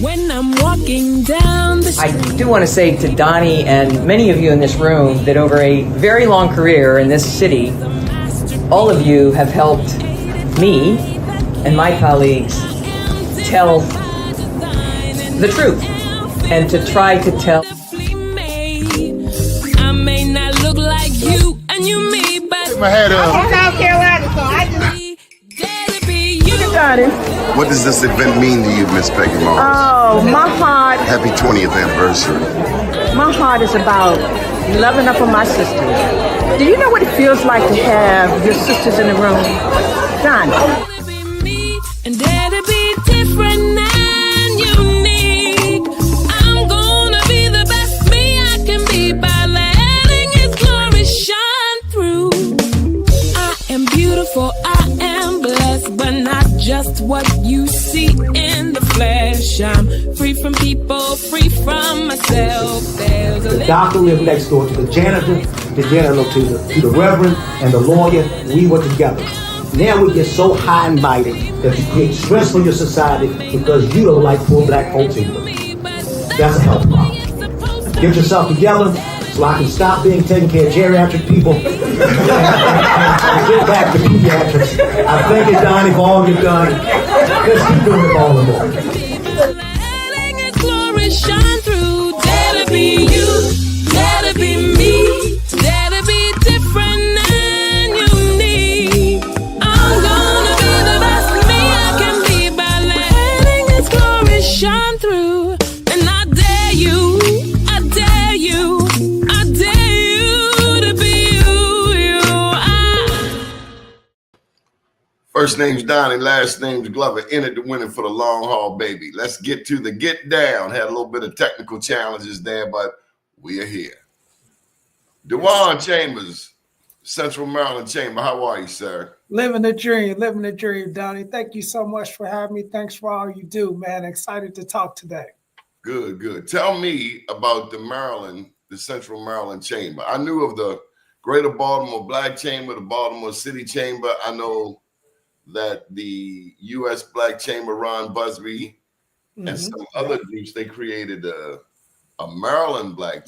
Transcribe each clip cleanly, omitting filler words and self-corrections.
When I'm walking down the street. I do want to say to Doni and many of you in this room that over a very long career in this city, all of you have helped me and my colleagues tell the truth and to try to tell. I may not look like you and you me, but my head up. I'm South Carolina, so I just. What does this event mean to you, Miss Peggy Moss? Oh, my heart. Happy 20th anniversary. My heart is about loving up on my sisters. Do you know what it feels like to have your sisters in the room? Done. And that'll be different and unique. I'm gonna be the best me I can be by letting His glory shine through. I am beautiful, I am blessed, but not just what you see in the flesh. I'm free from people, free from myself. There's The doctor lived next door to the janitor to the reverend and the lawyer. We were together. Now we get so high and mighty that you create stress for your society because you don't like poor black folks either. That's a health problem. Get yourself together so I can stop being taking care of geriatric people and get back to pediatrics. I thank you, Doni, for all you've done. Let's keep doing it all the more. letting His glory shine through. That'll be you, that'll be me, that'll be different and unique. I'm gonna be the best me I can be by letting His glory shine through. And I dare you, I dare you, I dare you to be you. First name's Doni, last name's Glover. Entered the winning for the long haul, baby. Let's get to the get down. Had a little bit of technical challenges there, but we are here. Dewan Chambers, Central Maryland Chamber. How are you, sir? Living the dream, Doni. Thank you so much for having me. Thanks for all you do, man. Excited to talk today. Good, good. Tell me about the Central Maryland Chamber. I knew of the Greater Baltimore Black Chamber, the Baltimore City Chamber. I know that the U.S. Black Chamber, Ron Busby, and some other groups, they created a Maryland Black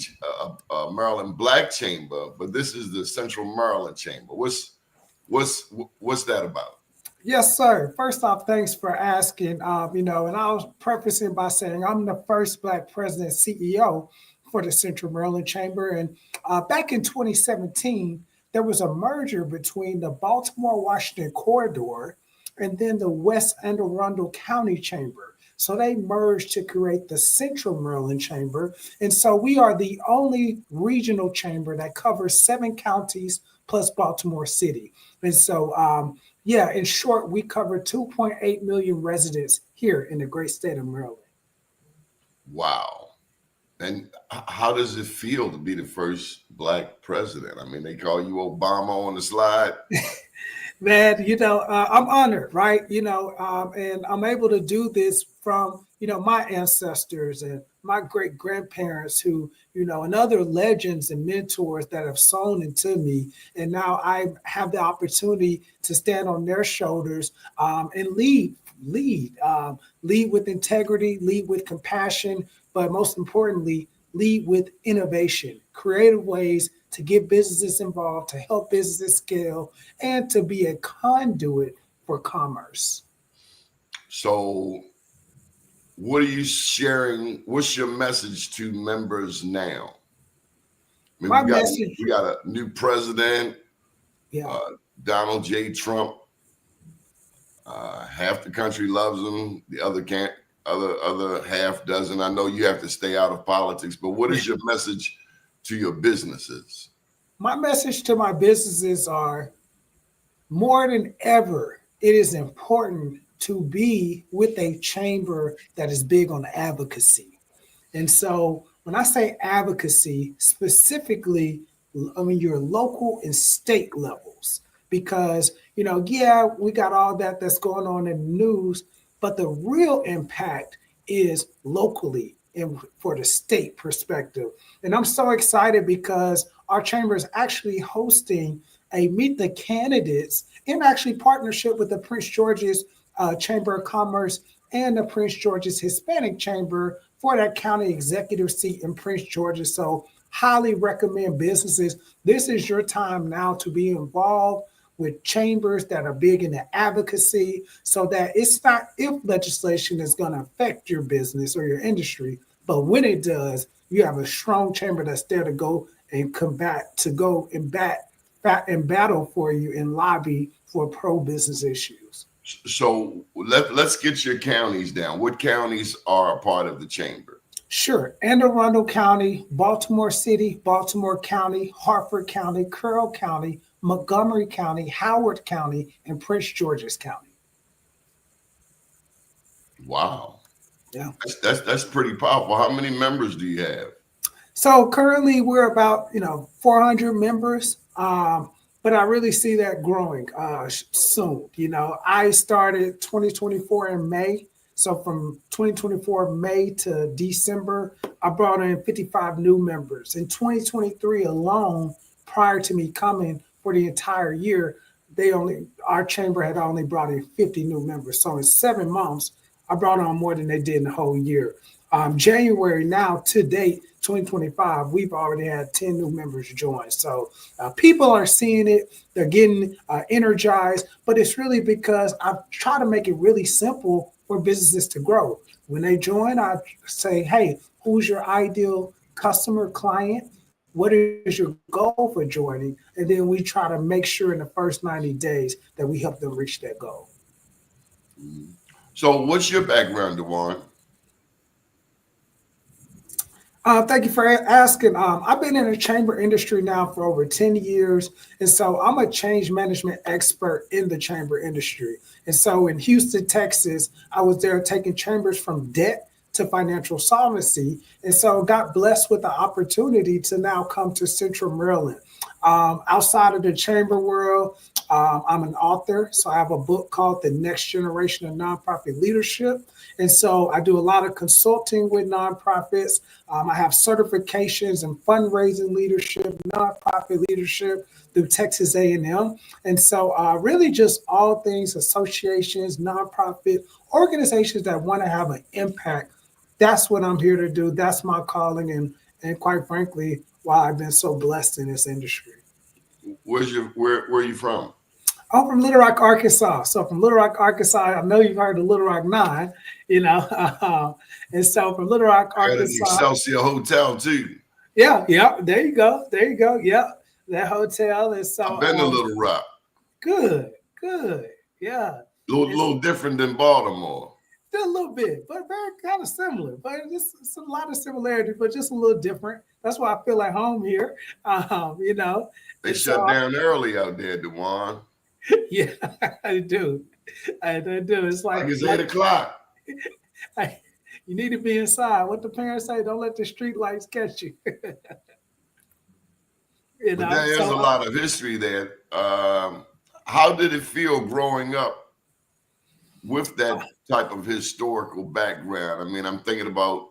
Chamber, but this is the Central Maryland Chamber. What's that about? Yes, sir. First off, thanks for asking. And I was prefacing by saying I'm the first Black president CEO for the Central Maryland Chamber. And back in 2017, there was a merger between the Baltimore-Washington corridor and then the West Anne Arundel County Chamber. So they merged to create the Central Maryland Chamber. And so we are the only regional chamber that covers 7 counties plus Baltimore City. And so, in short, we cover 2.8 million residents here in the great state of Maryland. Wow. And how does it feel to be the first Black president? I mean, they call you Obama on the slide. Man, I'm honored, right? And I'm able to do this from, my ancestors and my great grandparents who, and other legends and mentors that have sown into me. And now I have the opportunity to stand on their shoulders and lead with integrity, lead with compassion, but most importantly, lead with innovation, creative ways to get businesses involved, to help businesses scale, and to be a conduit for commerce. So what are you sharing? What's your message to members now? We got a new president, Donald J. Trump. Half the country loves him. The other half doesn't. I know you have to stay out of politics, but what is your message to your businesses? My message to my businesses are more than ever, it is important to be with a chamber that is big on advocacy. And so when I say advocacy, specifically, I mean your local and state levels, because, we got all that's going on in the news, but the real impact is locally and for the state perspective. And I'm so excited because our chamber is actually hosting a Meet the Candidates in actually partnership with the Prince George's Chamber of Commerce and the Prince George's Hispanic Chamber for that county executive seat in Prince George's. So highly recommend businesses. This is your time now to be involved with chambers that are big in the advocacy so that it's not if legislation is going to affect your business or your industry, but when it does, you have a strong chamber that's there to go and combat, to go and battle for you and lobby for pro-business issues. So let's get your counties down. What counties are a part of the chamber? Sure. Anne Arundel County, Baltimore City, Baltimore County, Harford County, Carroll County, Montgomery County, Howard County, and Prince George's County. Wow. Yeah. That's pretty powerful. How many members do you have? So currently we're about 400 members, but I really see that growing soon. I started 2024 in May. So from 2024 May to December, I brought in 55 new members. In 2023 alone, prior to me coming for the entire year, our chamber had only brought in 50 new members. So in 7 months, I brought on more than they did in the whole year. January now to date, 2025, we've already had 10 new members join. So people are seeing it. They're getting energized, but it's really because I've tried to make it really simple for businesses to grow. When they join, I say, hey, who's your ideal customer client? What is your goal for joining? And then we try to make sure in the first 90 days that we help them reach that goal. So what's your background, Dewan? Thank you for asking. I've been in the chamber industry now for over 10 years. And so I'm a change management expert in the chamber industry. And so in Houston, Texas, I was there taking chambers from debt to financial solvency. And so got blessed with the opportunity to now come to Central Maryland. Outside of the chamber world, I'm an author. So I have a book called The Next Generation of Nonprofit Leadership. And so I do a lot of consulting with nonprofits. I have certifications in fundraising leadership, nonprofit leadership through Texas A&M. And so really just all things, associations, nonprofit organizations that want to have an impact. That's what I'm here to do. That's my calling. And quite frankly, why I've been so blessed in this industry. Where are you from? I'm from Little Rock, Arkansas. So from Little Rock, Arkansas, I know you've heard of Little Rock 9, and so from Little Rock, Arkansas. At an Excelsior Hotel too. Yeah, there you go. Yeah, that hotel is so. I've been to Little Rock. Good, yeah. A little different than Baltimore. Still a little bit, but very kind of similar. But it's a lot of similarity, but just a little different. That's why I feel like home here. They shut down early out there, Dewan. Yeah, I do. It's like it's 8 o'clock. You need to be inside. What the parents say, don't let the street lights catch you. But there's a lot of history there. How did it feel growing up with that type of historical background? I mean, I'm thinking about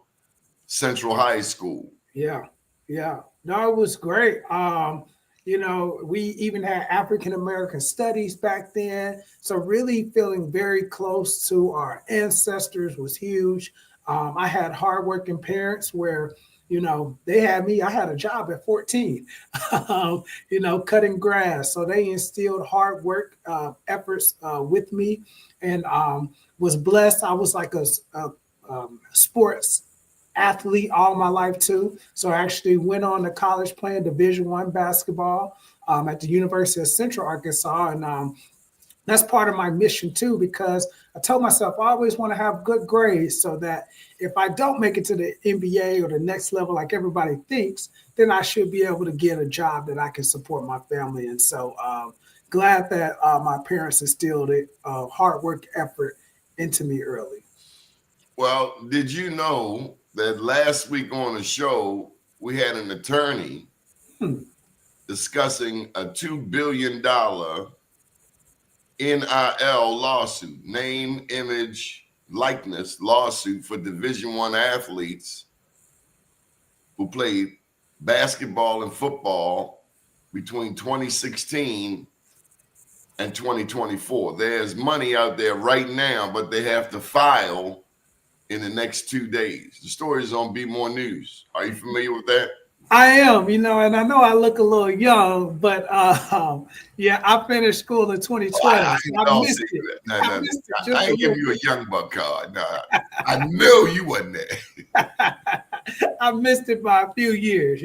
Central High School. Yeah. No, it was great. We even had African-American studies back then. So really feeling very close to our ancestors was huge. I had hardworking parents where, they had me. I had a job at 14, cutting grass. So they instilled hard work efforts with me and was blessed. I was like a sports athlete all my life too. So I actually went on to college playing Division I basketball at the University of Central Arkansas. And that's part of my mission too, because I told myself I always want to have good grades so that if I don't make it to the NBA or the next level like everybody thinks, then I should be able to get a job that I can support my family. And so glad that my parents instilled hard work effort into me early. Well, did you know that last week on the show, we had an attorney discussing a $2 billion NIL lawsuit, name, image, likeness lawsuit for Division I athletes who played basketball and football between 2016 and 2024. There's money out there right now, but they have to file in the next 2 days. The story is on Be More News. Are you familiar with that? I am, and I know I look a little young, but yeah, I finished school in 2012. I missed it. No, I missed it just I a ain't give little you a young buck card. No, I knew you wasn't there. I missed it by a few years,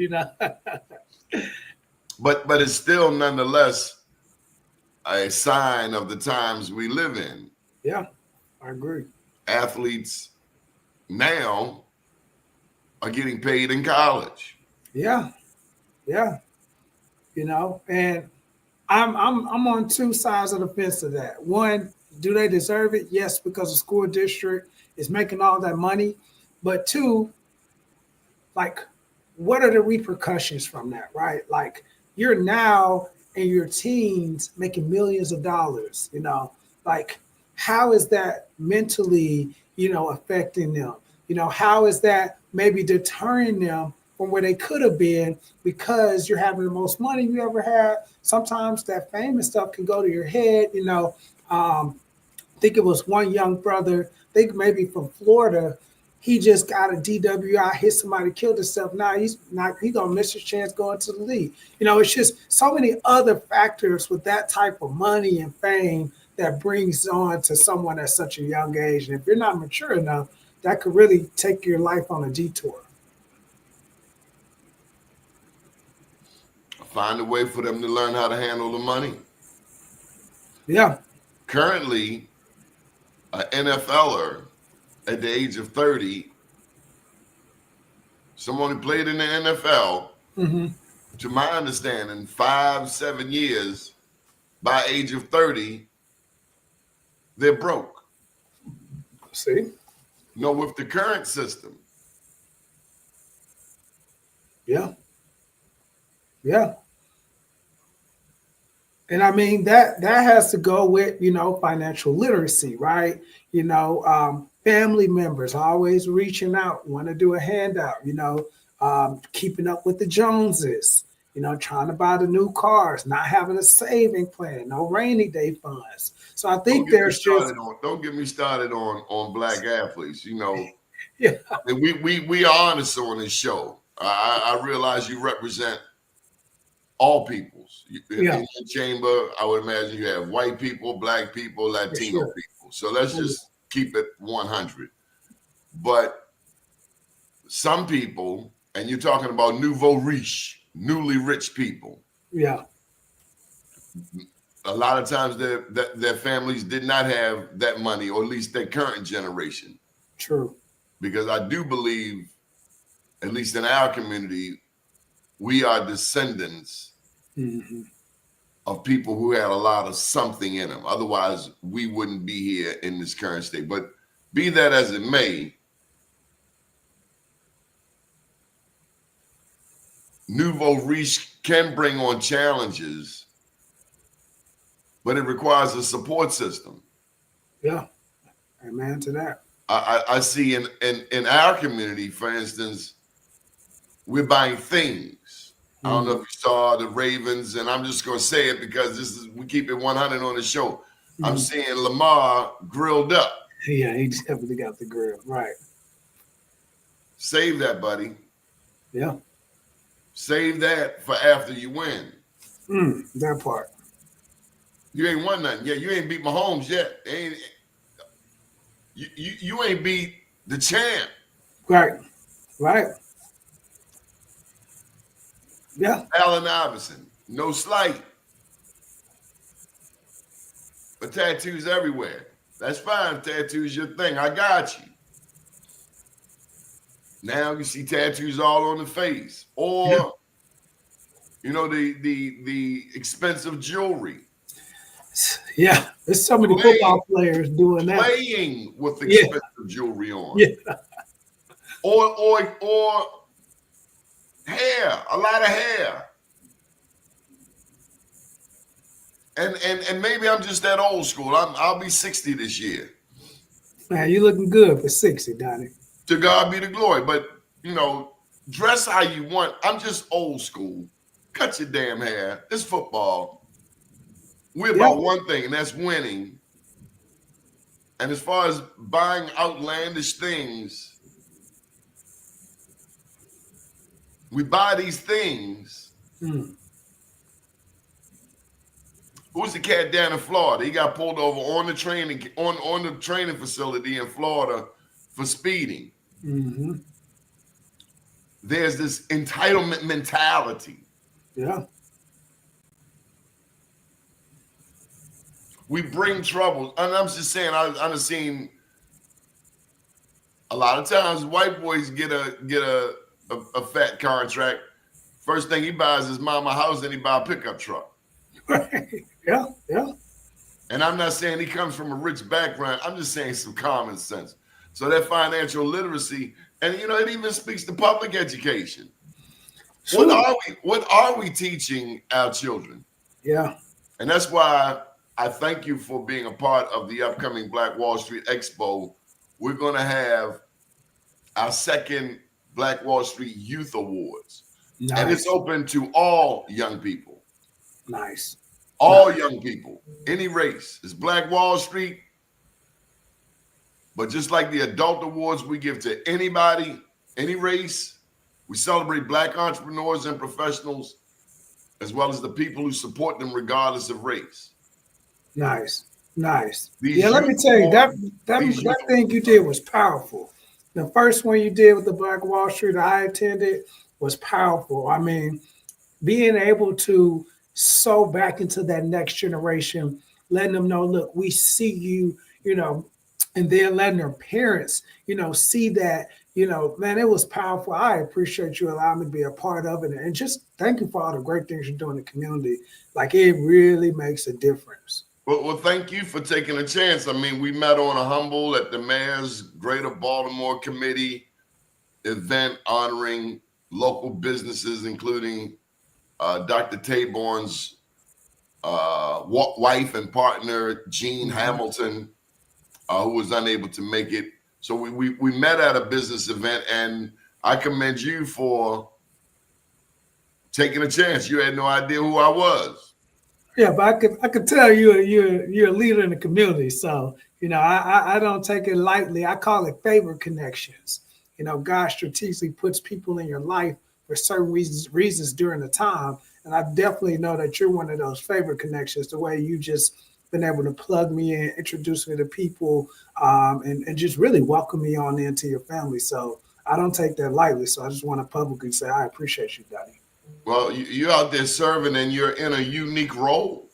But it's still nonetheless a sign of the times we live in. Yeah, I agree. Athletes now are getting paid in college. Yeah, and I'm on two sides of the fence of that. One, do they deserve it? Yes, because the school district is making all that money. But two, like, what are the repercussions from that, right? Like, you're now in your teens making millions of dollars, like, how is that mentally, affecting them? How is that maybe deterring them from where they could have been because you're having the most money you ever had? Sometimes that fame and stuff can go to your head, I think it was one young brother, I think maybe from Florida. He just got a DWI, hit somebody, killed himself. Now he's gonna miss his chance going to the league. It's just so many other factors with that type of money and fame that brings on to someone at such a young age. And if you're not mature enough, that could really take your life on a detour. Find a way for them to learn how to handle the money. Yeah. Currently, an NFLer at the age of 30, someone who played in the NFL, to my understanding, 5-7 years, by age of 30, they're broke. See? With the current system. Yeah. And I mean, that has to go with, financial literacy, right? Family members always reaching out, want to do a handout, keeping up with the Joneses, trying to buy the new cars, not having a saving plan, no rainy day funds. So I think don't get me started on black athletes. Yeah. I mean, we are honest on this show. I realize you represent all peoples. In the chamber, I would imagine you have white people, black people, Latino people. So let's just keep it 100. But some people, and you're talking about nouveau riche, newly rich people. Yeah. A lot of times their families did not have that money, or at least their current generation. True. Because I do believe, at least in our community, we are descendants of people who had a lot of something in them. Otherwise, we wouldn't be here in this current state. But be that as it may, nouveau riche can bring on challenges, but it requires a support system. Yeah. Amen to that. I see in our community, for instance, we're buying things. I don't know if you saw the Ravens, and I'm just going to say it because we keep it 100 on the show. I'm seeing Lamar grilled up. Yeah, he definitely got the grill. Right. Save that, buddy. Yeah. Save that for after you win. That part. You ain't won nothing yet. You ain't beat Mahomes yet. You ain't beat the champ. Right. Yeah. Allen Iverson. No slight. But tattoos everywhere. That's fine. Tattoos your thing. I got you. Now you see tattoos all on the face. Or, the expensive jewelry. Yeah. There's so many football players doing that. Playing with expensive jewelry on. Yeah. Or hair. A lot of hair. And maybe I'm just that old school. I'll be 60 this year. Man, you looking good for 60, Donnie. To God be the glory. But, dress how you want. I'm just old school. Cut your damn hair. It's football. We're about one thing, and that's winning. And as far as buying outlandish things, we buy these things. Who's the cat down in Florida? He got pulled over on the training on the training facility in Florida for speeding. There's this entitlement mentality. Yeah. We bring trouble. And I'm just saying, I've seen a lot of times white boys get a fat contract. First thing he buys is mama house, then he buy a pickup truck. Yeah. And I'm not saying he comes from a rich background. I'm just saying some common sense. So that financial literacy, and it even speaks to public education. Sure. What are we teaching our children? Yeah. And that's why I thank you for being a part of the upcoming Black Wall Street Expo. We're going to have our second Black Wall Street Youth Awards. Nice. And it's open to all young people. Nice. All young people, any race. It's Black Wall Street. But just like the adult awards we give to anybody, any race, we celebrate Black entrepreneurs and professionals, as well as the people who support them regardless of race. Nice. These Let me tell you, that thing you did was powerful. The first one you did with the Black Wall Street I attended was powerful. I mean, being able to sow back into that next generation, letting them know, look, we see you, and then letting their parents, see that, man, it was powerful. I appreciate you allowing me to be a part of it. And just thank you for all the great things you're doing in the community. Like, it really makes a difference. Well, thank you for taking a chance. I mean, we met on a humble at the Mayor's Greater Baltimore Committee event honoring local businesses, including Dr. Clayborn's wife and partner, Jean Hamilton, who was unable to make it. So we met at a business event, and I commend you for taking a chance. You had no idea who I was. Yeah, but I could tell you're a leader in the community. So, I don't take it lightly. I call it favor connections. God strategically puts people in your life for certain reasons during the time. And I definitely know that you're one of those favor connections, the way you just been able to plug me in, introduce me to people, and just really welcome me on into your family. So I don't take that lightly. So I just want to publicly say I appreciate you, Doni. Well, you're out there serving, and you're in a unique role.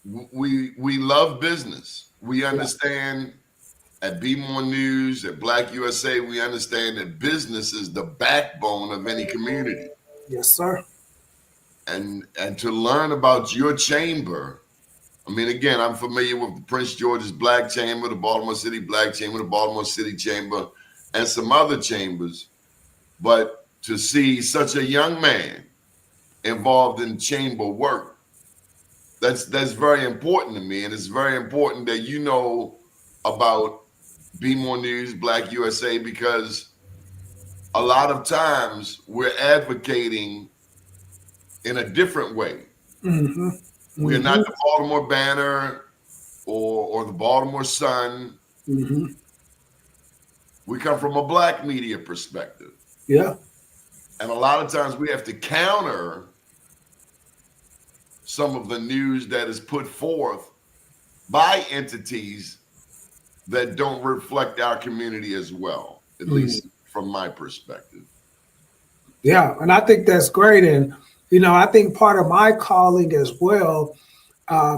We love business. We understand at Be More News, at Black USA, we understand that business is the backbone of any community. Yes, sir. And to learn about your chamber, I mean, again, I'm familiar with the Prince George's Black Chamber, the Baltimore City Black Chamber, the Baltimore City Chamber, and some other chambers. But to see such a young man involved in chamber work, that's very important to me. And it's very important that you know about Be More News, Black USA, because a lot of times we're advocating in a different way. We're not the Baltimore Banner or the Baltimore Sun. We come from a Black media perspective. Yeah. And a lot of times we have to counter some of the news that is put forth by entities that don't reflect our community as well, at least from my perspective. Yeah, and I think that's great. And, I think part of my calling as well,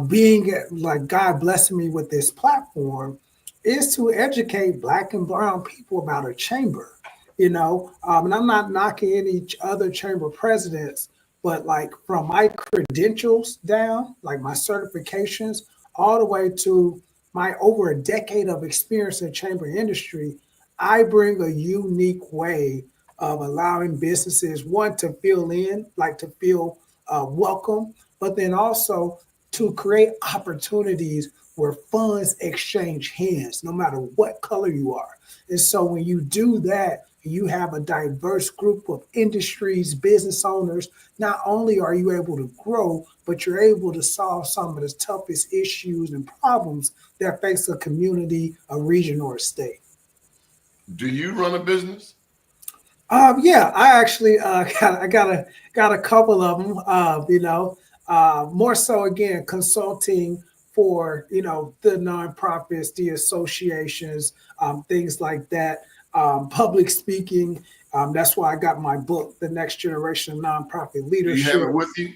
being like God blessing me with this platform, is to educate Black and brown people about a chamber, and I'm not knocking any other chamber presidents, but like from my credentials down, like my certifications, all the way to my over a decade of experience in chamber industry, I bring a unique way of allowing businesses, one, to fill in, like to feel welcome, but then also to create opportunities where funds exchange hands, no matter what color you are. And so when you do that, you have a diverse group of industries, business owners, not only are you able to grow, but you're able to solve some of the toughest issues and problems that face a community, a region, or a state. Do you run a business? Yeah, I actually got a couple of them. More so again consulting for the nonprofits, the associations, things like that. Public speaking. That's why I got my book, The Next Generation of Nonprofit Do you have Leadership. it with you?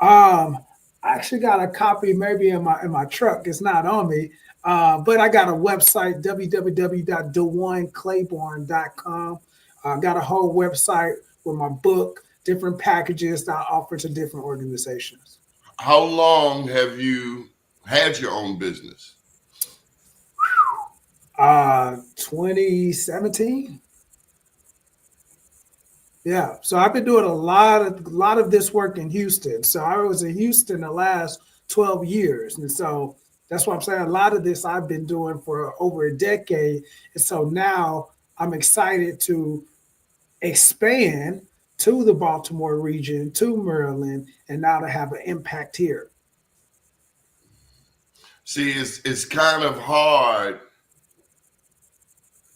I actually got a copy maybe in my truck. It's not on me. But I got a website, www.dewanclayborn.com. I got a whole website with my book, different packages that I offer to different organizations. How long have you had your own business? 2017. Yeah, so I've been doing a lot of this work in Houston. So I was in Houston the last 12 years, and so that's what I'm saying. A lot of this I've been doing for over a decade, and so now I'm excited to expand to the Baltimore region, to Maryland, and now to have an impact here. See, it's kind of hard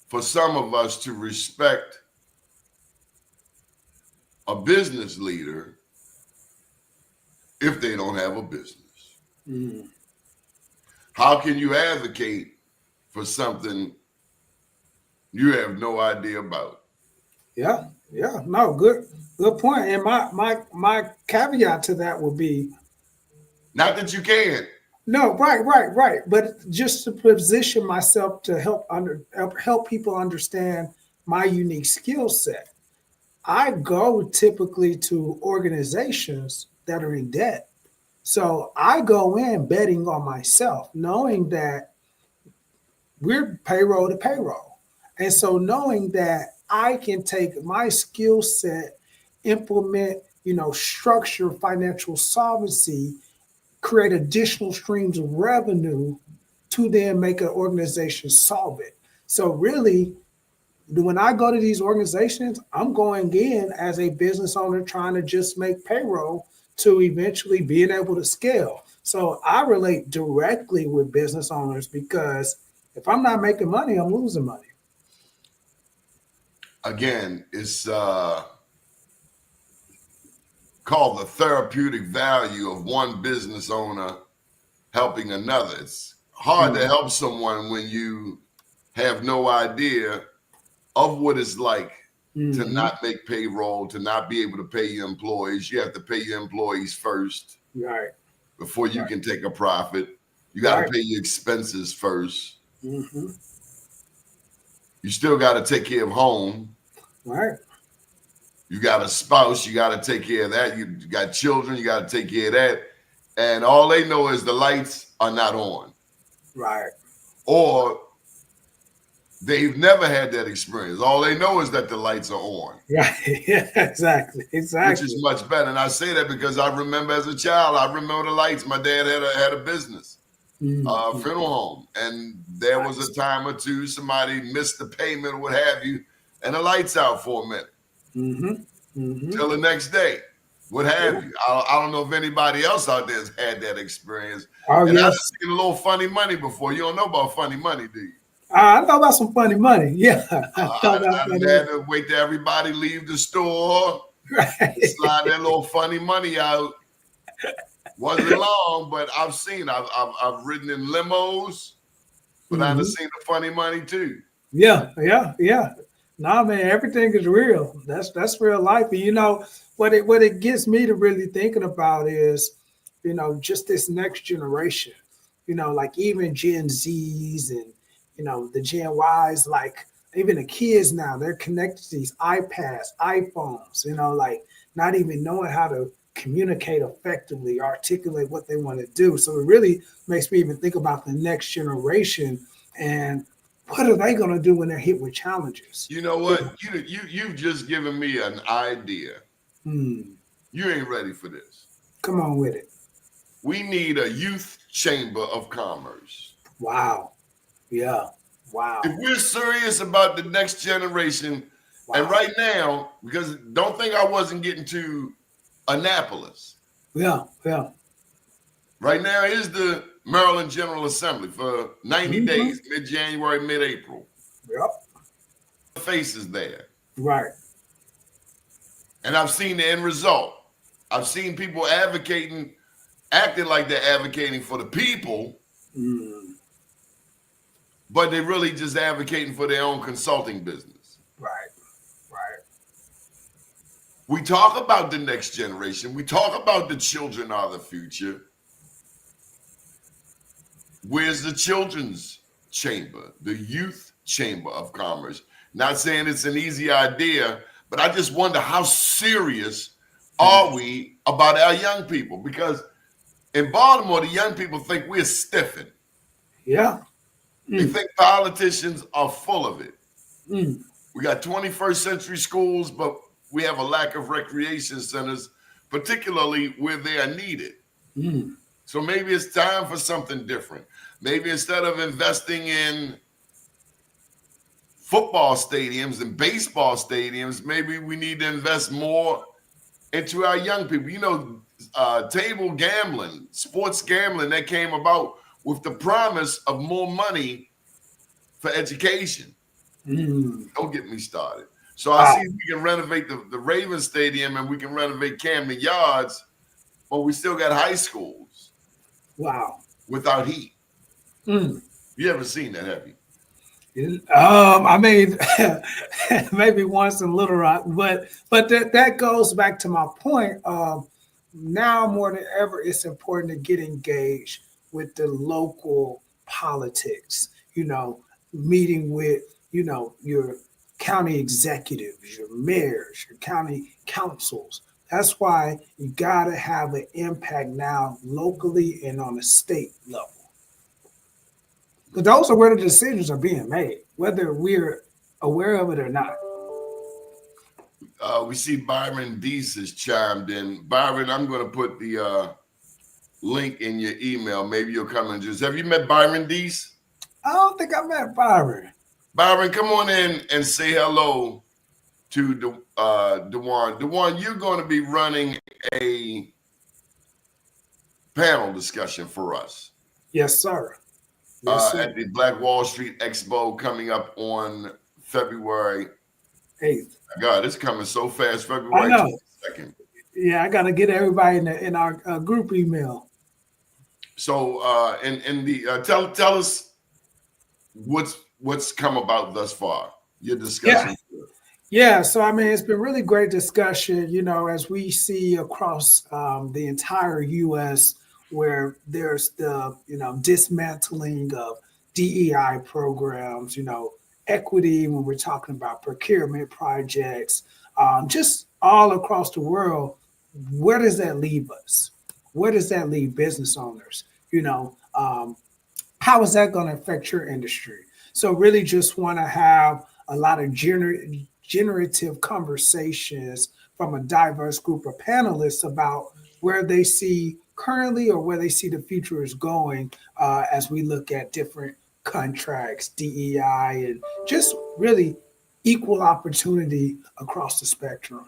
for some of us to respect a business leader if they don't have a business. Mm. How can you advocate for something you have no idea about? Yeah, no, good point. And my caveat to that would be Not that you can't. no, right. But just to position myself to help people understand my unique skill set. I go typically to organizations that are in debt. So I go in betting on myself, knowing that we're payroll to payroll. And so knowing that I can take my skill set, implement, structure financial solvency, create additional streams of revenue to then make an organization solve it. So really, when I go to these organizations, I'm going in as a business owner trying to just make payroll to eventually being able to scale. So I relate directly with business owners because if I'm not making money, I'm losing money. Again, it's called the therapeutic value of one business owner helping another. It's hard to help someone when you have no idea of what it's like to not make payroll, to not be able to pay your employees. You have to pay your employees first, Right, before you can take a profit. You got to Right. pay your expenses first. Mm-hmm. You still got to take care of home. Right, You got a spouse, you got to take care of that. You got children, you got to take care of that. And all they know is the lights are not on. right, Or they've never had that experience. All they know is that the lights are on. yeah, exactly. Which is much better. And I say that because I remember as a child, I remember the lights. My dad had a business, funeral home. And there was a time or two somebody missed the payment or what have you, and the lights out for a minute. Till the next day, what have you. I don't know if anybody else out there has had that experience. Oh, and yes. I've seen a little funny money before. You don't know about funny money, do you? I know about some funny money. Yeah. I've had to wait till everybody leave the store, Right. slide that little funny money out. Wasn't long, but I've ridden in limos, but I've seen the funny money too. Yeah. Nah, man, everything is real. That's real life. And what it gets me to really thinking about is, just this next generation. Like even Gen Zs and the Gen Ys, like even the kids now, they're connected to these iPads, iPhones, like not even knowing how to communicate effectively, articulate what they want to do. So it really makes me even think about the next generation and what are they going to do when they're hit with challenges? You know what? You've just given me an idea. You ain't ready for this. Come on with it. We need a youth chamber of commerce. Wow. Yeah. Wow. If we're serious about the next generation, And right now, because don't think I wasn't getting to Annapolis. Yeah, yeah. Right now is the Maryland General Assembly for 90 days, mid-January, mid-April. Yep. Faces there. Right. And I've seen the end result. I've seen people acting like they're advocating for the people, but they're really just advocating for their own consulting business. Right. Right. We talk about the next generation. We talk about the children are the future. Where's the children's chamber, the youth chamber of commerce? Not saying it's an easy idea, but I just wonder how serious are we about our young people? Because in Baltimore, the young people think we're stiffing. Yeah. They think politicians are full of it. We got 21st century schools, but we have a lack of recreation centers, particularly where they are needed. So maybe it's time for something different. Maybe instead of investing in football stadiums and baseball stadiums, maybe we need to invest more into our young people. You know, table gambling, sports gambling, that came about with the promise of more money for education. Don't get me started. So I see we can renovate the Ravens Stadium and we can renovate Camden Yards, but we still got high schools. Wow. Without heat. You haven't seen that, have you? I mean, maybe once in Little Rock, but that goes back to my point. Now more than ever, it's important to get engaged with the local politics. You know, meeting with your county executives, your mayors, your county councils. That's why you got to have an impact now locally and on a state level. But those are where the decisions are being made, whether we're aware of it or not. We see Byron Deese has chimed in. Byron, I'm going to put the link in your email. Maybe you'll come and just. Have you met Byron Deese? I don't think I met Byron. Byron, come on in and say hello to Dewan. Dewan, you're going to be running a panel discussion for us. Yes, sir. Yes, sir. At the Black Wall Street Expo coming up on February 8th. God, it's coming so fast. February 22nd. Yeah, I got to get everybody in our group email. So, tell us what's come about thus far. Your discussion. Yeah. So I mean, it's been really great discussion. You know, as we see across the entire U.S. where there's the dismantling of DEI programs. You know, equity when we're talking about procurement projects, just all across the world. Where does that leave us? Where does that leave business owners? You know, how is that going to affect your industry? So really just want to have a lot of generative conversations from a diverse group of panelists about where they see currently or where they see the future is going as we look at different contracts, DEI, and just really equal opportunity across the spectrum.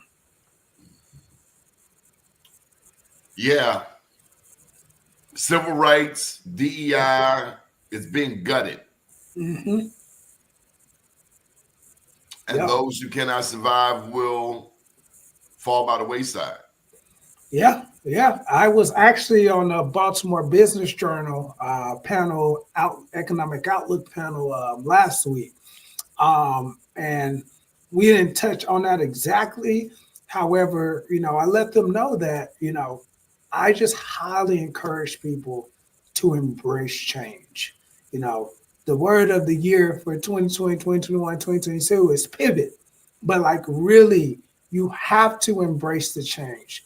Yeah. Civil rights, DEI is being gutted. Mm-hmm. And those who cannot survive will fall by the wayside. Yeah. I was actually on the Baltimore Business Journal economic outlook panel last week. And we didn't touch on that exactly. However, I let them know that, I just highly encourage people to embrace change. The word of the year for 2020, 2021, 2022 is pivot. But really, you have to embrace the change.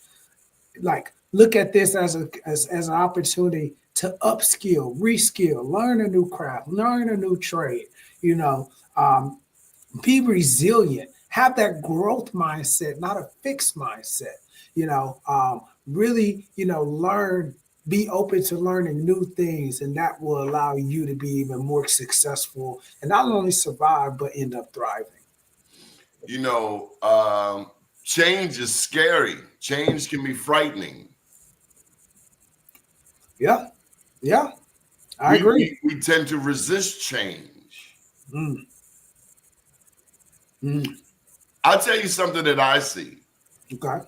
Look at this as an opportunity to upskill, reskill, learn a new craft, learn a new trade, be resilient, have that growth mindset, not a fixed mindset, really, learn, be open to learning new things, and that will allow you to be even more successful and not only survive, but end up thriving. You know, change is scary. Change can be frightening. Yeah, yeah, I agree. We tend to resist change. Mm, mm, I'll tell you something that I see. okay.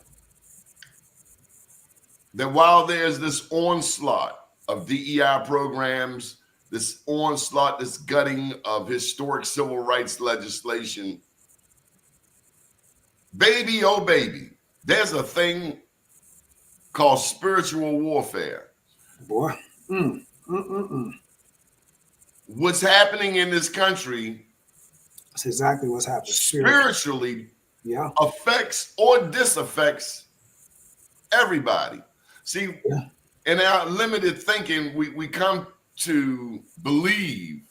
That while there's this onslaught of DEI programs, this onslaught, this gutting of historic civil rights legislation, baby, oh baby, there's a thing called spiritual warfare. Boy. Mm, mm, mm, mm. What's happening in this country That's exactly what's happening. spiritually Yeah. affects or disaffects everybody. See, Yeah. in our limited thinking, we come to believe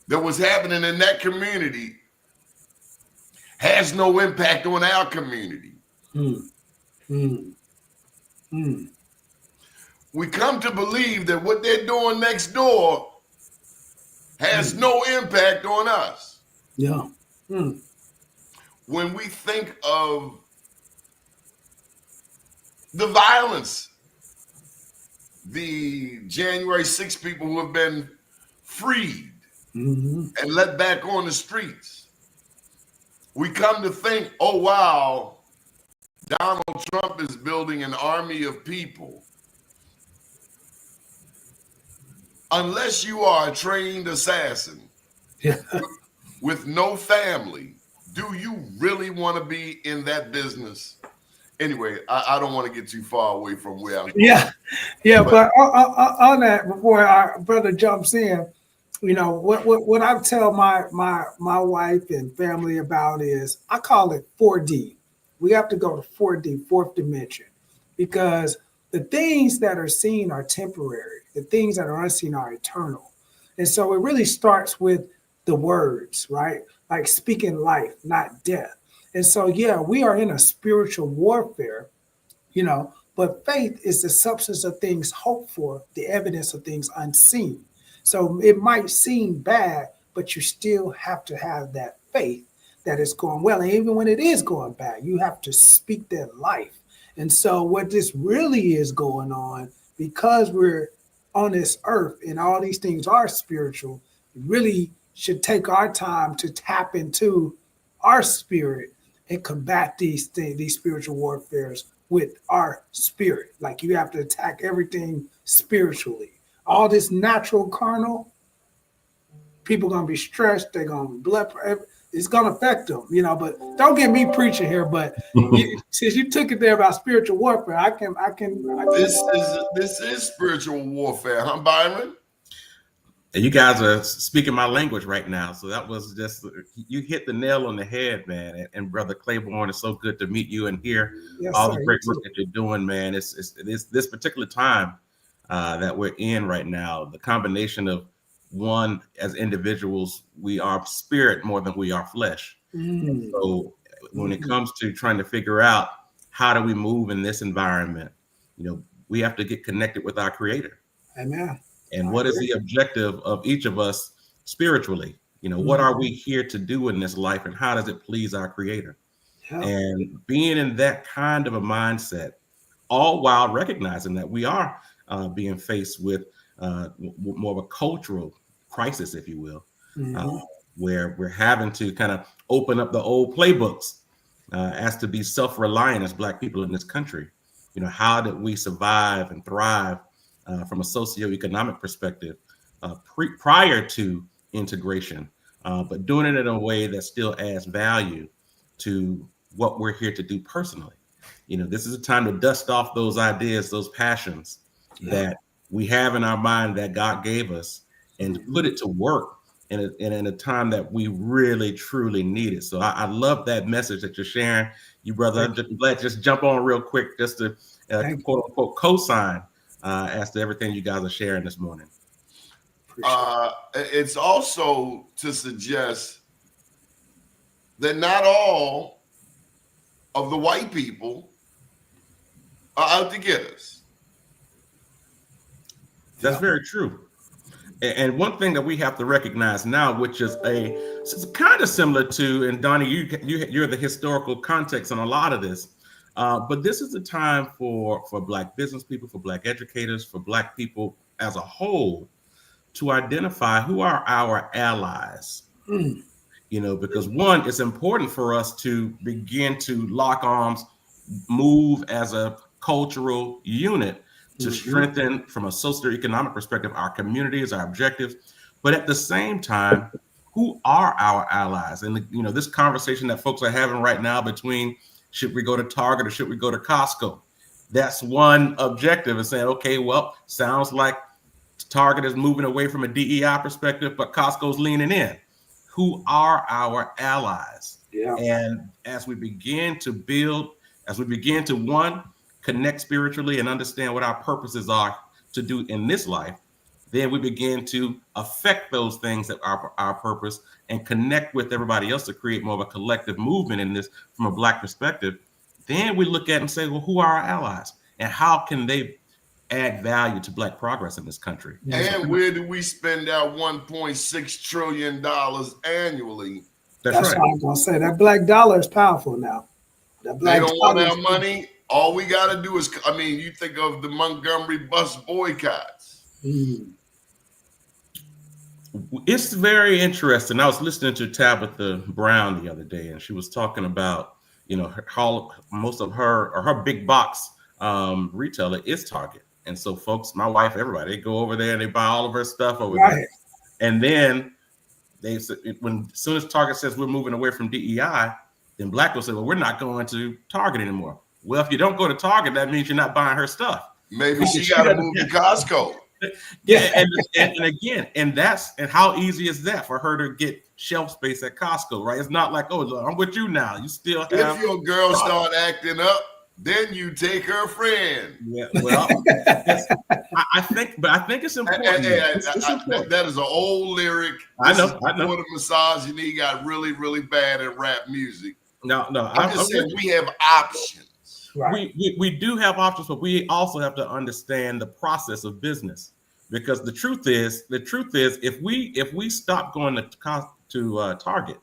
that what's happening in that community has no impact on our community. Mm, mm, mm. We come to believe that what they're doing next door has no impact on us. Yeah. Mm. When we think of the violence, the January 6 people who have been freed Mm-hmm. and let back on the streets, we come to think, oh, wow, Donald Trump is building an army of people. Unless you are a trained assassin Yeah. with no family, do you really want to be in that business? Anyway, I don't want to get too far away from where I'm going. Yeah. Yeah. But on that, before our brother jumps in, you know, what I tell my wife and family about is I call it 4D. We have to go to 4D, fourth dimension, because the things that are seen are temporary. The things that are unseen are eternal. And so it really starts with the words, right? Like speaking life, not death. And so, yeah, we are in a spiritual warfare, you know, but faith is the substance of things hoped for, the evidence of things unseen. So it might seem bad, but you still have to have that faith that it's going well. And even when it is going bad, you have to speak that life. And so what this really is going on, because we're on this earth and all these things are spiritual, we really should take our time to tap into our spirit and combat these things, these spiritual warfares with our spirit. Like you have to attack everything spiritually. All this natural carnal, people gonna be stressed. They're gonna blood. It's gonna affect them, you know. But don't get me preaching here. But since you took it there about spiritual warfare, I can. This is spiritual warfare, huh, Byron? And you guys are speaking my language right now. So that was just, you hit the nail on the head, man. And Brother Clayborn, it's so good to meet you and hear all the great work that you're doing, man. It's this particular time that we're in right now, the combination of one, as individuals, we are spirit more than we are flesh. So when it comes to trying to figure out how do we move in this environment, you know, we have to get connected with our Creator. Amen. And what is the objective of each of us spiritually? You know, what are we here to do in this life, and how does it please our Creator? And being in that kind of a mindset, all while recognizing that we are being faced with more of a cultural crisis, if you will, where we're having to kind of open up the old playbooks as to be self-reliant as Black people in this country. You know, how did we survive and thrive from a socioeconomic perspective prior to integration, but doing it in a way that still adds value to what we're here to do personally. You know, this is a time to dust off those ideas, those passions that we have in our mind that God gave us, and to put it to work in a time that we really, truly need it. So I love that message that you're sharing. You, brother, just jump on real quick just to quote unquote co-sign as to everything you guys are sharing this morning. It's also to suggest that not all of the white people are out to get us. That's very true. And one thing that we have to recognize now, which is it's kind of similar to, and Donnie, you're the historical context on a lot of this, but this is a time for Black business people, for Black educators, for Black people as a whole to identify who are our allies. You know, because one, it's important for us to begin to lock arms, move as a cultural unit to strengthen from a socioeconomic perspective our communities, our objectives. But at the same time, who are our allies? And you know, this conversation that folks are having right now between should we go to Target or should we go to Costco? That's one objective, is saying, okay, well, sounds like Target is moving away from a DEI perspective, but Costco's leaning in. Who are our allies? Yeah. And as we begin to build, as we begin to, one, connect spiritually and understand what our purposes are to do in this life, then we begin to affect those things that are our purpose and connect with everybody else to create more of a collective movement in this from a Black perspective. Then we look at and say, well, who are our allies? And how can they add value to Black progress in this country? And where do we spend our $1.6 trillion annually? That's right. What I'm gonna say. That black dollar is powerful now. That black they don't want our money. All we got to do is, I mean, you think of the Montgomery bus boycotts. It's very interesting. I was listening to Tabitha Brown the other day, and she was talking about, you know, how most of her big box retailer is Target. And so folks, my wife, everybody, they go over there and they buy all of her stuff over there. And then they said, as soon as Target says we're moving away from DEI, then Black will say, well, we're not going to Target anymore. Well, if you don't go to Target, that means you're not buying her stuff. Maybe she got to move to Costco. And again, and how easy is that for her to get shelf space at Costco, right? It's not like, oh, look, I'm with you now. You still have. If your girl start acting up, then you take her friend. Yeah, well, I think it's important. That is an old lyric. I know. For the misogyny got really, really bad at rap music. No. I'm just saying we have options. Right. We do have options, but we also have to understand the process of business, because the truth is, if we stop going to Target,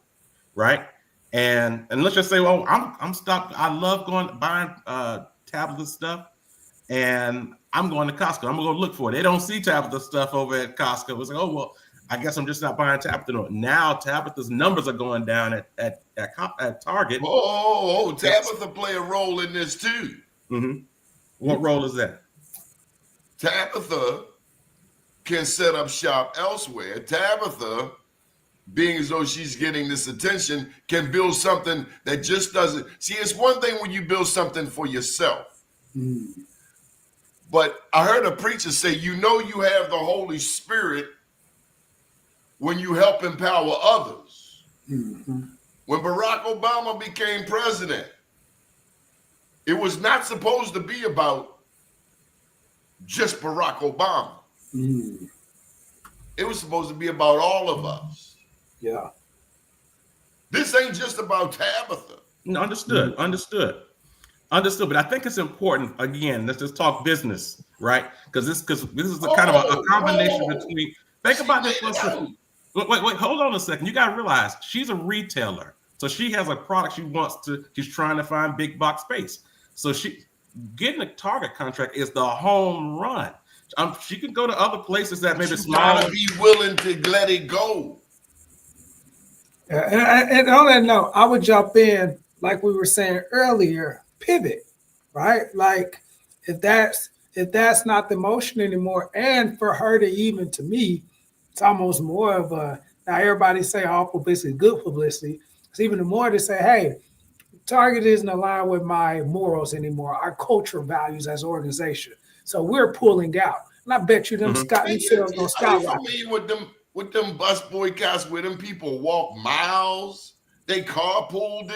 right? And let's just say, well, I'm stopped. I love buying Tabitha stuff, and I'm going to Costco. I'm going to look for it. They don't see Tabitha stuff over at Costco. It's like, oh, well, I guess I'm just not buying Tabitha. Now Tabitha's numbers are going down at Target. Oh, Tabitha play a role in this too. Mm-hmm. What role is that? Tabitha can set up shop elsewhere. Tabitha, being as though she's getting this attention, can build something that just doesn't. See, it's one thing when you build something for yourself. But I heard a preacher say, you know, you have the Holy Spirit when you help empower others. When Barack Obama became president, it was not supposed to be about just Barack Obama. It was supposed to be about all of us. Yeah. This ain't just about Tabitha. No, understood. But I think it's important, again, let's just talk business, right? Because this is a kind of a combination between, think about this for a second. Wait, hold on a second. You got to realize she's a retailer. So she has a product she's trying to find big box space. So getting a Target contract is the home run. She can go to other places that maybe smaller. Gotta be willing to let it go. And on that note, I would jump in, like we were saying earlier, pivot, right? Like if that's not the motion anymore, and for her to even, to me, it's almost more of a, now everybody say all publicity is good publicity. It's even more to say, hey, Target isn't aligned with my morals anymore, our cultural values as an organization. So we're pulling out. And I bet you them sales gonna skyrocket. Are you familiar with them bus boycotts where them people walk miles? They carpooled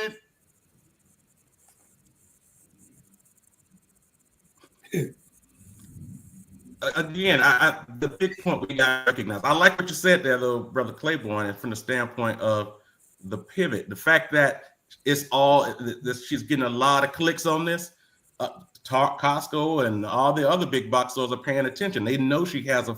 it. Again, the big point we got to recognize. I like what you said there, though, Brother Clayborn, and from the standpoint of the pivot, the fact that she's getting a lot of clicks on this. Costco and all the other big box stores are paying attention. They know she has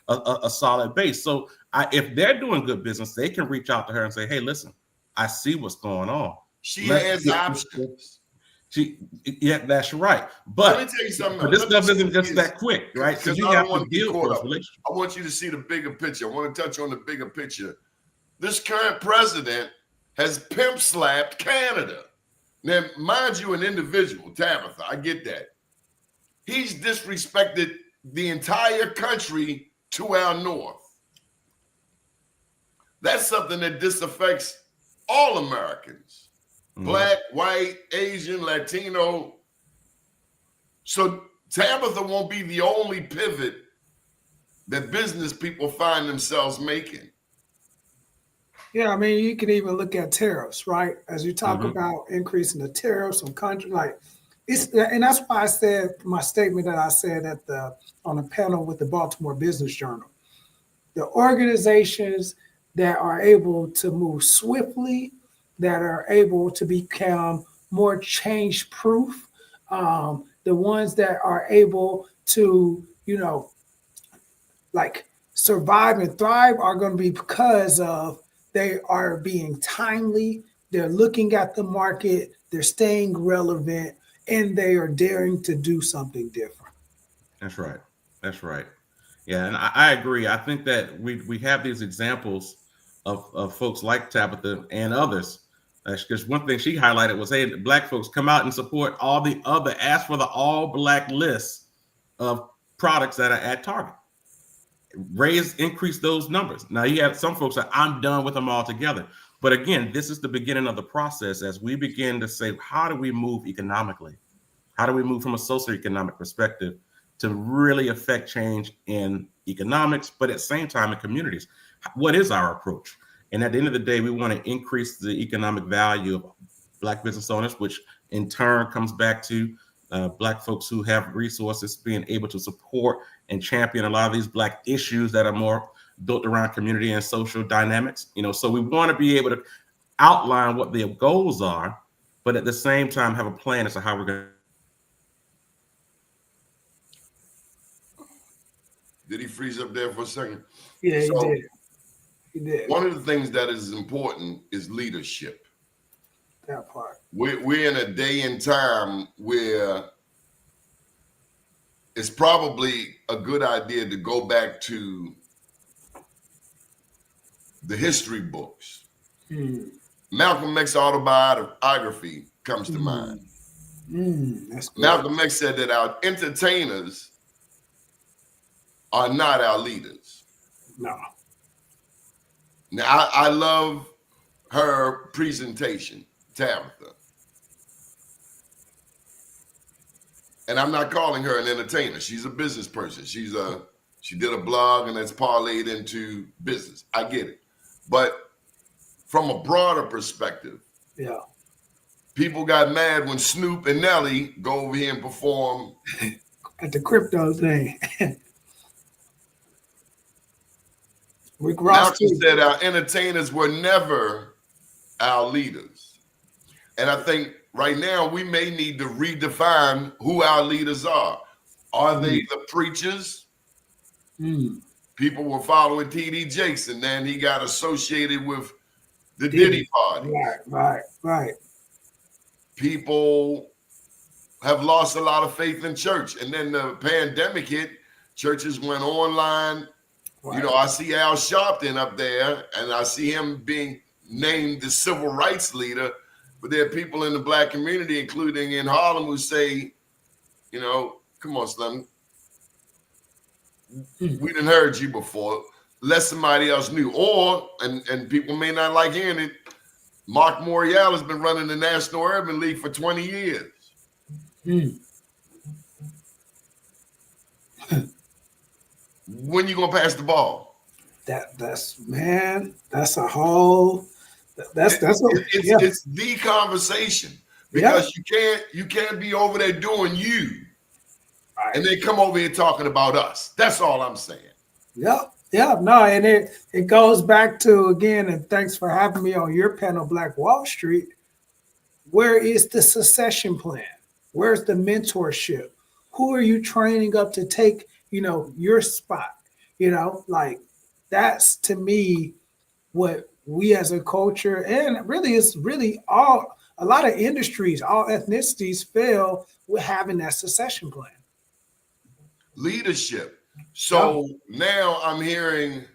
a solid base. So if they're doing good business, they can reach out to her and say, hey, listen, I see what's going on. She has options. Yeah, that's right. But let me tell you something. But this stuff isn't just that quick, right? Because you have to build those relationships. I want you to see the bigger picture. I want to touch on the bigger picture. This current president has pimp slapped Canada. Now, mind you, an individual, Tabitha, I get that. He's disrespected the entire country to our north. That's something that disaffects all Americans, black, white, Asian, Latino. So Tabitha won't be the only pivot that business people find themselves making. Yeah, I mean, you can even look at tariffs, right? As you talk about increasing the tariffs on country, like and that's why I said my statement that I said on a panel with the Baltimore Business Journal. The organizations that are able to move swiftly, that are able to become more change proof, the ones that are able to, like survive and thrive are going to be because of they are being timely, they're looking at the market, they're staying relevant, and they are daring to do something different. That's right. That's right. Yeah, and I agree. I think that we have these examples of folks like Tabitha and others. Because one thing she highlighted was, hey, black folks come out and support all the other, ask for the all black list of products that are at Target. Increase those numbers. Now you have some folks that I'm done with them altogether. But again, this is the beginning of the process as we begin to say, how do we move economically? How do we move from a socioeconomic perspective to really affect change in economics, but at the same time in communities? What is our approach? And at the end of the day, we want to increase the economic value of Black business owners, which in turn comes back to Black folks who have resources being able to support and champion a lot of these Black issues that are more built around community and social dynamics. So we want to be able to outline what their goals are, but at the same time have a plan as to how we're going to. Did he freeze up there for a second? Yeah, he did. He did. One of the things that is important is leadership. That part. We're in a day and time where it's probably a good idea to go back to the history books. Malcolm X autobiography comes to mind. That's good. Malcolm X said that our entertainers are not our leaders. No. Now, I love her presentation, Tabitha. And I'm not calling her an entertainer. She's a business person. She did a blog and that's parlayed into business. I get it. But from a broader perspective, yeah, people got mad when Snoop and Nelly go over here and perform at the crypto thing. Rick Ross said our entertainers were never our leaders. And I think right now we may need to redefine who our leaders are. Are they the preachers? People were following T.D. Jakes, and then he got associated with the Diddy party. Right. People have lost a lot of faith in church. And then the pandemic hit, churches went online. Right. I see Al Sharpton up there, and I see him being named the civil rights leader. But there are people in the Black community, including in Harlem, who say, come on, Slim. We done heard you before. Let somebody else knew. Or, and people may not like hearing it, Mark Morial has been running the National Urban League for 20 years. When you gonna pass the ball? That's a whole. It's the conversation because you can't be over there doing you, right, and they come over here talking about us. That's all I'm saying. No, and it goes back to, again, and thanks for having me on your panel, Black Wall Street. Where is the succession plan? Where's the mentorship? Who are you training up to take your spot? Like that's to me what we as a culture, and really it's really a lot of industries, all ethnicities fail with having that succession plan. Leadership. So now I'm hearing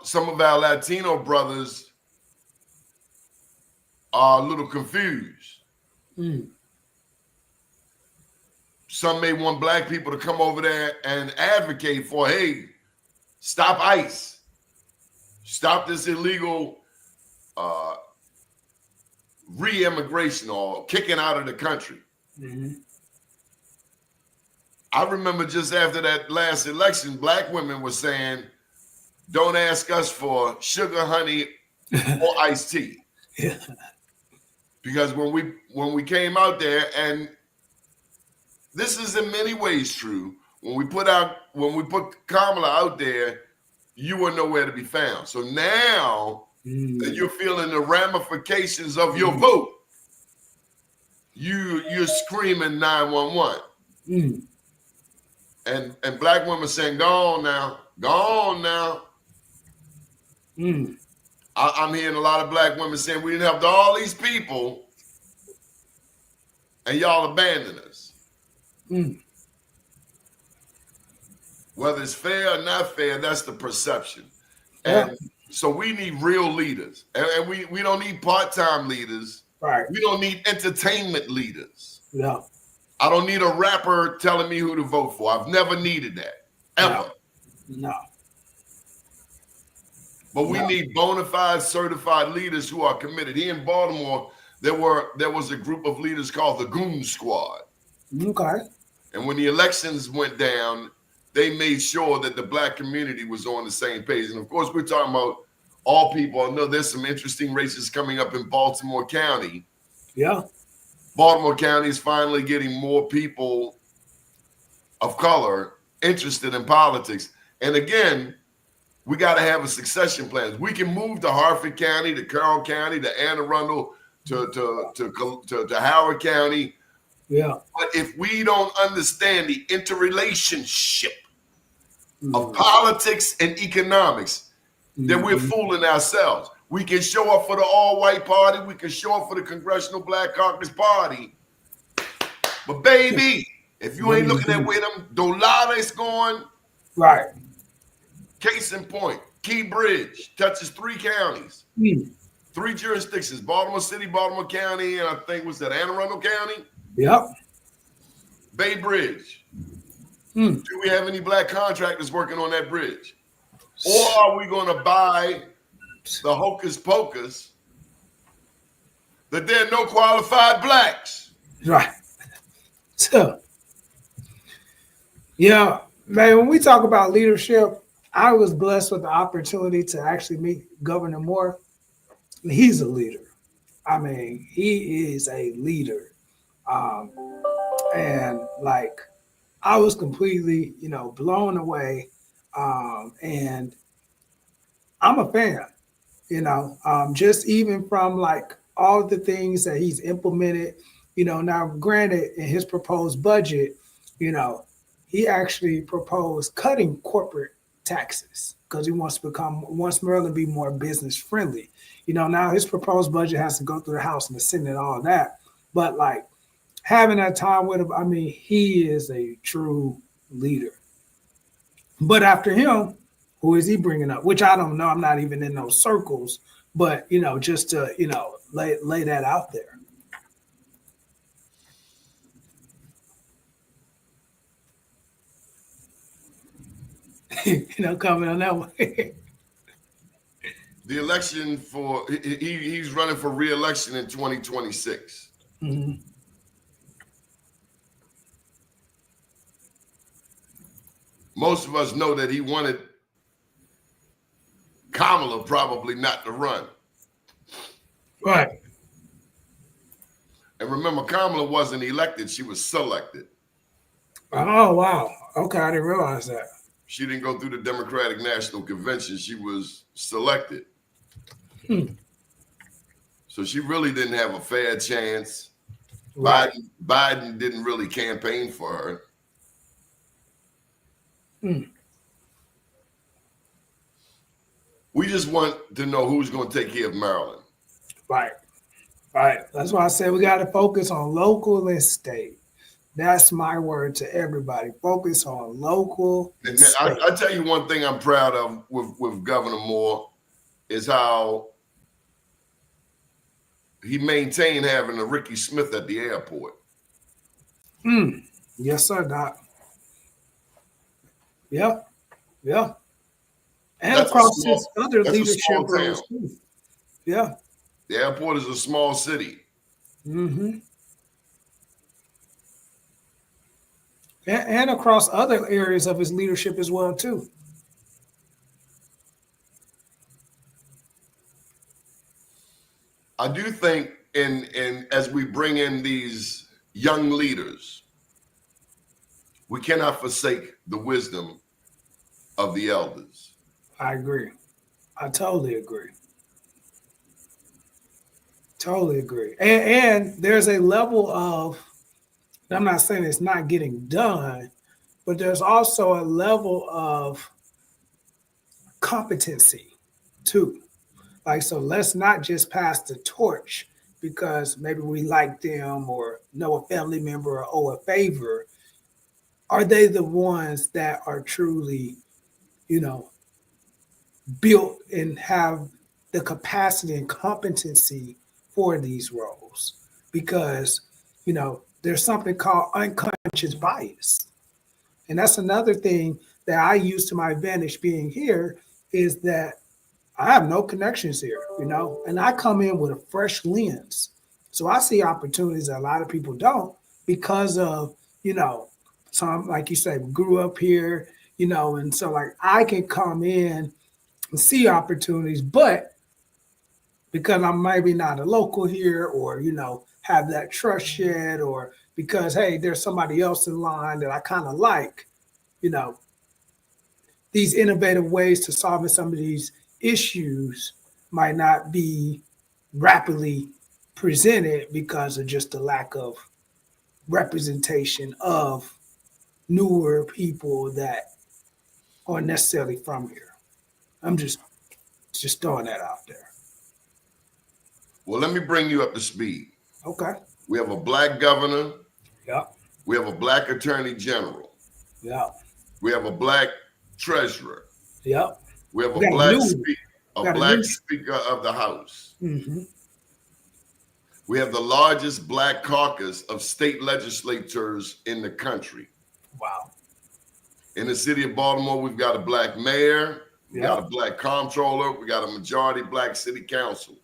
some of our Latino brothers are a little confused. Some may want black people to come over there and advocate for, hey, stop ICE, stop this illegal re-immigration or kicking out of the country. I remember just after that last election, black women were saying, don't ask us for sugar, honey, or iced tea. Because when we came out there, and this is in many ways true, when we put Kamala out there, you were nowhere to be found. So now that you're feeling the ramifications of your vote, you're screaming 911. And black women saying, go on now. I'm hearing a lot of black women saying we didn't help all these people and y'all abandoned us. Whether it's fair or not fair, that's the perception. And so we need real leaders. And we don't need part-time leaders. Right. We don't need entertainment leaders. Yeah. I don't need a rapper telling me who to vote for. I've never needed that, ever. No. But we need bona fide, certified leaders who are committed. Here in Baltimore, there was a group of leaders called the Goon Squad. Okay. And when the elections went down, they made sure that the black community was on the same page. And of course, we're talking about all people. I know there's some interesting races coming up in Baltimore County. Yeah. Baltimore County is finally getting more people of color interested in politics. And again, we got to have a succession plan. We can move to Harford County, to Carroll County, to Anne Arundel, to Howard County. Yeah. But if we don't understand the interrelationship of politics and economics, then we're fooling ourselves. We can show up for the all-white party. We can show up for the Congressional Black Caucus Party. But baby, if you ain't looking at where them dollars going, right. Case in point, Key Bridge touches 3 counties, 3 jurisdictions: Baltimore City, Baltimore County, and I think was that Anne Arundel County. Yep. Bay Bridge. Do we have any black contractors working on that bridge? Or are we going to buy the hocus pocus that there are no qualified blacks? Right. So, yeah, man, when we talk about leadership, I was blessed with the opportunity to actually meet Governor Moore. He's a leader. I mean, he is a leader. And like, I was completely, blown away. And I'm a fan, just even from like all the things that he's implemented, now granted in his proposed budget, he actually proposed cutting corporate taxes because he wants Maryland to be more business friendly. Now his proposed budget has to go through the House and the Senate and all that. But like having that time with him, I mean, he is a true leader. But after him, who is he bringing up? Which I don't know. I'm not even in those circles. But, just to, lay that out there. Coming on that way. The election he's running for re-election in 2026. Most of us know that he wanted Kamala probably not to run. Right. And remember, Kamala wasn't elected. She was selected. Oh, wow. Okay, I didn't realize that. She didn't go through the Democratic National Convention. She was selected. So she really didn't have a fair chance. Right. Biden didn't really campaign for her. We just want to know who's going to take care of Maryland. Right. Right. That's why I said we got to focus on local and state. That's my word to everybody. Focus on local. And I tell you one thing I'm proud of with Governor Moore is how he maintained having a Ricky Smith at the airport. Yes, sir, Doc. Yep. Yeah. And That's across his other leadership small town. roles too. Yeah. The airport is a small city. Mm-hmm. And across other areas of his leadership as well, too. I do think in as we bring in these young leaders, we cannot forsake the wisdom of the elders. I agree. I totally agree. Totally agree. And there's a level of, I'm not saying it's not getting done, but there's also a level of competency too. Like, so let's not just pass the torch because maybe we like them or know a family member or owe a favor. Are they the ones that are truly, built and have the capacity and competency for these roles? Because, there's something called unconscious bias. And that's another thing that I use to my advantage being here is that I have no connections here, and I come in with a fresh lens. So I see opportunities that a lot of people don't because of, some, like you said, grew up here, and so like I can come in and see opportunities, but because I'm maybe not a local here or, have that trust yet, or because, hey, there's somebody else in line that I kind of like, these innovative ways to solving some of these issues might not be rapidly presented because of just the lack of representation of newer people that aren't necessarily from here. I'm just throwing that out there. Well, let me bring you up to speed. Okay. We have a black governor. Yeah. We have a black attorney general. Yeah. We have a black treasurer. Yeah. We have a black speaker of the House. Mm-hmm. We have the largest black caucus of state legislators in the country. Wow. In the city of Baltimore, we've got a black mayor. We got a black comptroller. We got a majority black city council.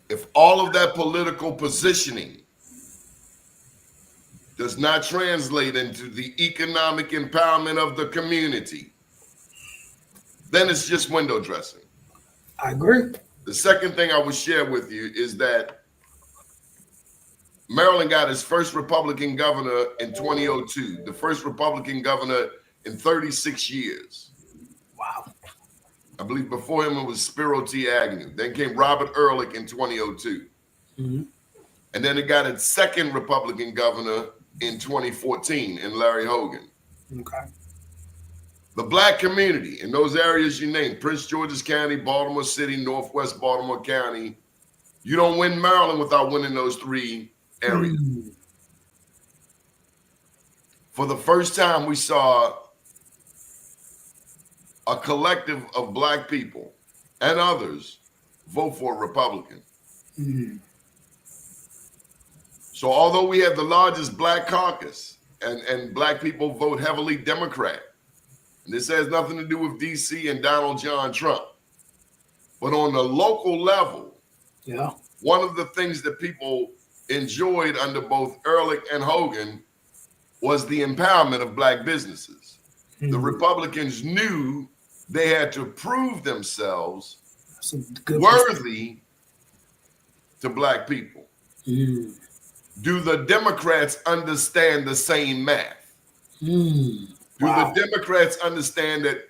If all of that political positioning does not translate into the economic empowerment of the community, then it's just window dressing. I agree. The second thing I would share with you is that Maryland got its first Republican governor in 2002, the first Republican governor in 36 years. Wow. I believe before him it was Spiro T. Agnew. Then came Robert Ehrlich in 2002. Mm-hmm. And then it got its second Republican governor in 2014 in Larry Hogan. Okay. The black community in those areas you named, Prince George's County, Baltimore City, Northwest Baltimore County, you don't win Maryland without winning those three areas. Mm. For the first time, we saw a collective of black people and others vote for a Republican. Mm. So although we have the largest black caucus and black people vote heavily Democrat, and this has nothing to do with DC and Donald John Trump, but on the local level, one of the things that people enjoyed under both Ehrlich and Hogan was the empowerment of black businesses. The Republicans knew they had to prove themselves worthy to black people. Mm. Do the Democrats understand the same math? Mm. Do the Democrats understand that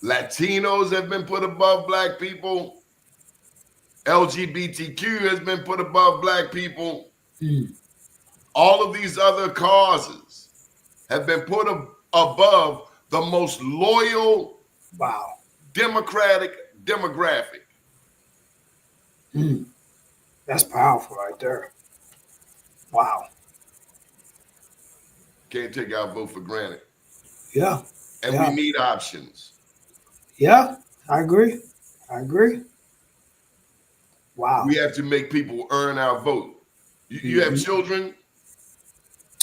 Latinos have been put above black people? LGBTQ has been put above black people. Mm. All of these other causes have been put above the most loyal, democratic demographic. That's powerful right there. Wow. Can't take our vote for granted. Yeah. And we need options. Yeah, I agree. Wow. We have to make people earn our vote. You have children?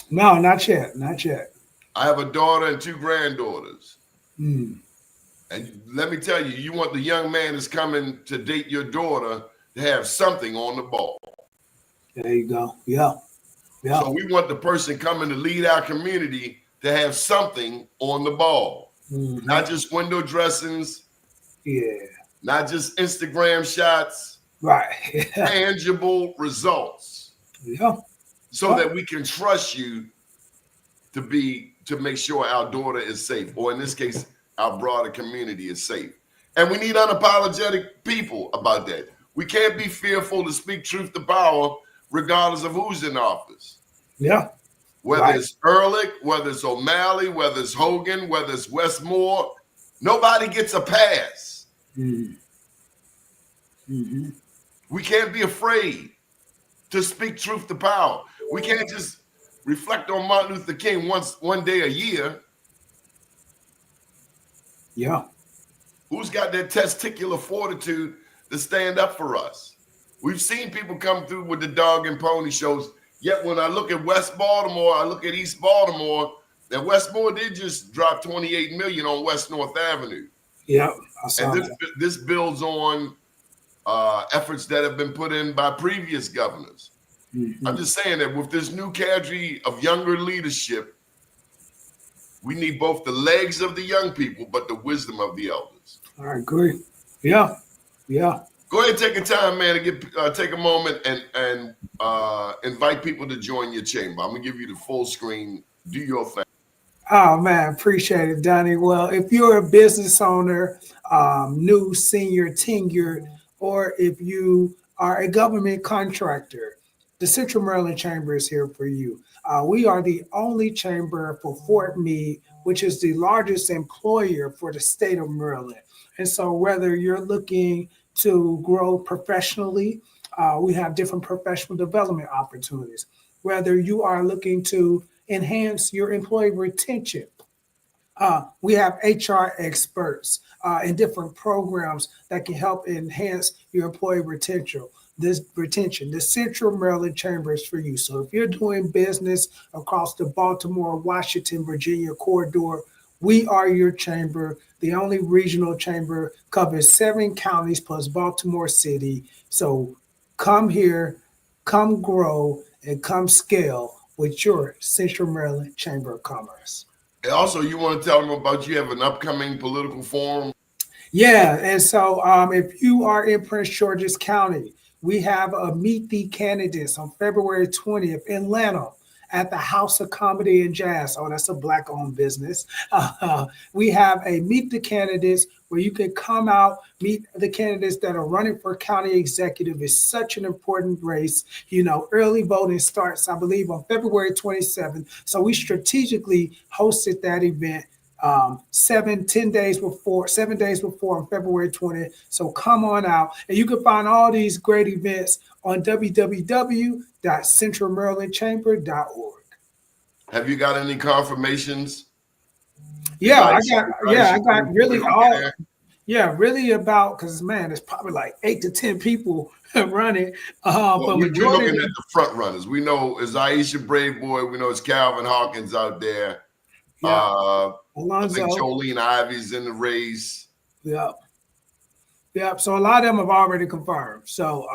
No, not yet. I have a daughter and 2 granddaughters. Mm. And let me tell you, you want the young man that's coming to date your daughter to have something on the ball. There you go. Yeah. So we want the person coming to lead our community to have something on the ball. Mm-hmm. Not just window dressings. Yeah. Not just Instagram shots. Right. Tangible results. Yeah. So that we can trust you to make sure our daughter is safe, or in this case, our broader community is safe. And we need unapologetic people about that. We can't be fearful to speak truth to power, regardless of who's in office. Yeah. Whether it's Ehrlich, whether it's O'Malley, whether it's Hogan, whether it's Westmore, nobody gets a pass. Mm-hmm. We can't be afraid to speak truth to power. We can't just reflect on Martin Luther King one day a year. Yeah. Who's got that testicular fortitude to stand up for us? We've seen people come through with the dog and pony shows. Yet when I look at West Baltimore, I look at East Baltimore, and Westmore did just drop $28 million on West North Avenue. Yeah, I saw and that. this builds on efforts that have been put in by previous governors. Mm-hmm. I'm just saying that with this new cadre of younger leadership, we need both the legs of the young people, but the wisdom of the elders. I agree. Yeah. Go ahead and take a time, man, to take a moment and invite people to join your chamber. I'm gonna give you the full screen. Do your thing. Oh man, appreciate it, Donnie. Well, if you're a business owner, new, senior, tenured, or if you are a government contractor, the Central Maryland Chamber is here for you. We are the only chamber for Fort Meade, which is the largest employer for the state of Maryland. And so whether you're looking to grow professionally, we have different professional development opportunities. Whether you are looking to enhance your employee retention, we have HR experts and different programs that can help enhance your employee retention. The Central Maryland Chamber is for you. So if you're doing business across the Baltimore, Washington, Virginia corridor, we are your chamber. The only regional chamber, covers 7 counties plus Baltimore City. So come here, come grow, and come scale with your Central Maryland Chamber of Commerce. And also, you want to tell them about you have an upcoming political forum? Yeah, and so if you are in Prince George's County, we have a Meet the Candidates on February 20th in Lanham at the House of Comedy and Jazz. Oh, that's a Black-owned business. We have a Meet the Candidates where you can come out, meet the candidates that are running for county executive. It's such an important race. You know, early voting starts, I believe, on February 27th. So we strategically hosted that event 7 days before on February 20th. So come on out, and you can find all these great events on www.centralmarylandchamber.org. Have you got any confirmations? I got really about, because man, it's probably like 8 to 10 people running. But we're looking at the front runners. We know it's Aisha Brave Boy. We know it's Calvin Hawkins out there. I think Jolene Ivy's in the race. Yeah. So a lot of them have already confirmed. So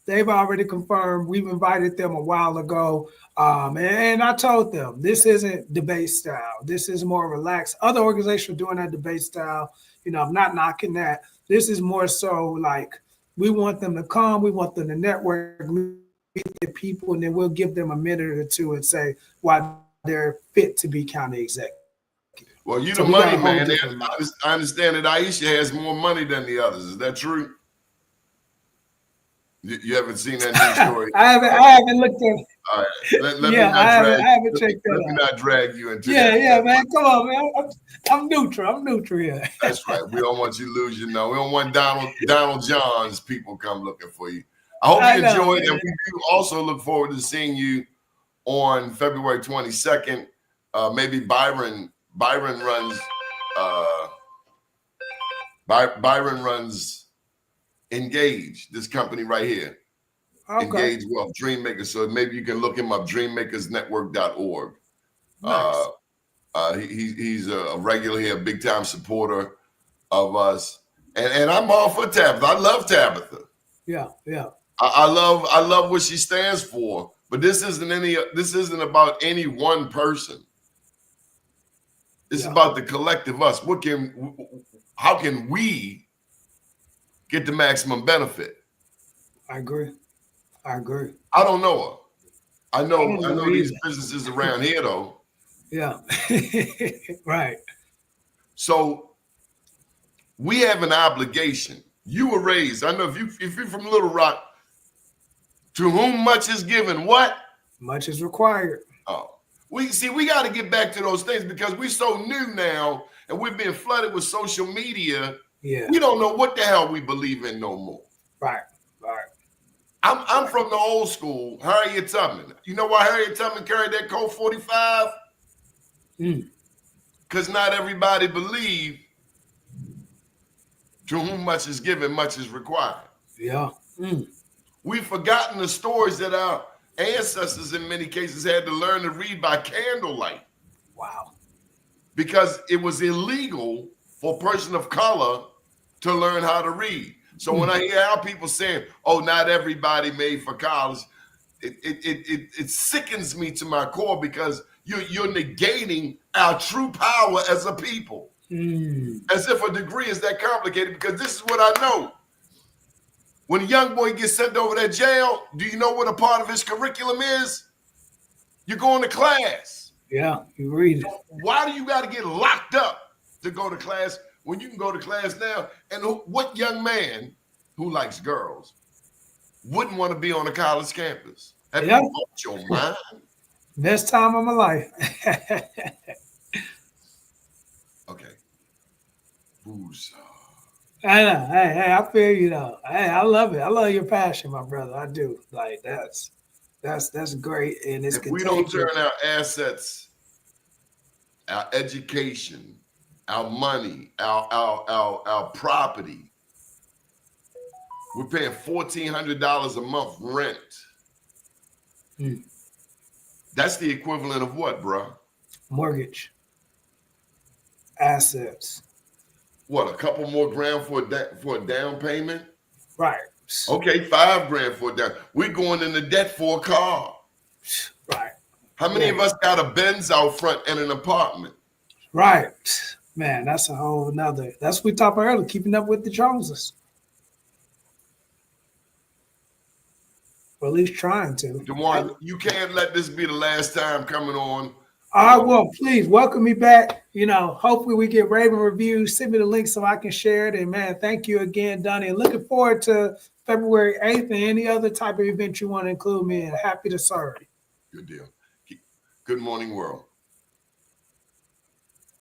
they've already confirmed. We've invited them a while ago. And I told them this isn't debate style. This is more relaxed. Other organizations are doing that debate style. You know, I'm not knocking that. This is more so like we want them to come. We want them to network, meet the people, and then we'll give them a minute or two and say why they're fit to be county executive. Well, you're the money man. I understand that Aisha has more money than the others. Is that true? You haven't seen that news story? I haven't looked at it. All right. Let me Yeah, not I drag. haven't checked that Let me out. not drag you into Yeah, that. yeah, man. Come on, man. I'm neutral. I'm neutral here. That's right. We don't want you to lose your know. We don't want Donald John's people come looking for you. I hope you enjoyed, and we do also look forward to seeing you on February 22nd. Maybe Byron runs Byron runs Engage, this company right here. Okay. Engage Wealth, Dreammakers. So maybe you can look him up, dreammakersnetwork.org. Nice. He's a regular here, a big time supporter of us. And I'm all for Tabitha. I love Tabitha. Yeah, yeah. I love what she stands for. But this isn't about any one person. It's about the collective us. How can we get the maximum benefit? I agree. I don't know her. I know these either. businesses around here though. Yeah. Right. So we have an obligation. You were raised. I know if you're from Little Rock, to whom much is given, what? Much is required. Oh. We got to get back to those things because we're so new now and we're being flooded with social media. Yeah. We don't know what the hell we believe in no more. Right. I'm from the old school, Harriet Tubman. You know why Harriet Tubman carried that Colt 45? Because not everybody believed to whom much is given, much is required. Yeah. We've forgotten the stories that our ancestors in many cases had to learn to read by candlelight. Wow. Because it was illegal for a person of color to learn how to read. So when I hear our people saying, "Oh, not everybody made for college," it sickens me to my core because you're negating our true power as a people, as if a degree is that complicated. Because this is what I know: when a young boy gets sent over to jail, do you know what a part of his curriculum is? You're going to class. Yeah, you read it. Why do you got to get locked up to go to class when you can go to class now? And what young man who likes girls wouldn't want to be on a college campus? Have you lost your mind? Best time of my life. Okay. Booze. I know. Hey, I feel you though. Hey, I love it. I love your passion, my brother. I do. Like that's great. And it's if we don't turn our assets, our education, our money, our property, we're paying $1,400 a month rent. That's the equivalent of what, bro? Mortgage. Assets. What, a couple more grand for a down payment? Right. Okay, $5 for a down. We're going into debt for a car. Right. How many of us got a Benz out front and an apartment? Right. Man, that's a whole nother. That's what we talked about earlier, keeping up with the Joneses. Or at least trying to. Dewan, you can't let this be the last time coming on. I will. Please welcome me back. You know, hopefully we get Raven reviews. Send me the link so I can share it. And man, thank you again, Doni. And looking forward to February 8th and any other type of event you want to include me in. Happy to serve. Good deal. Good morning, world.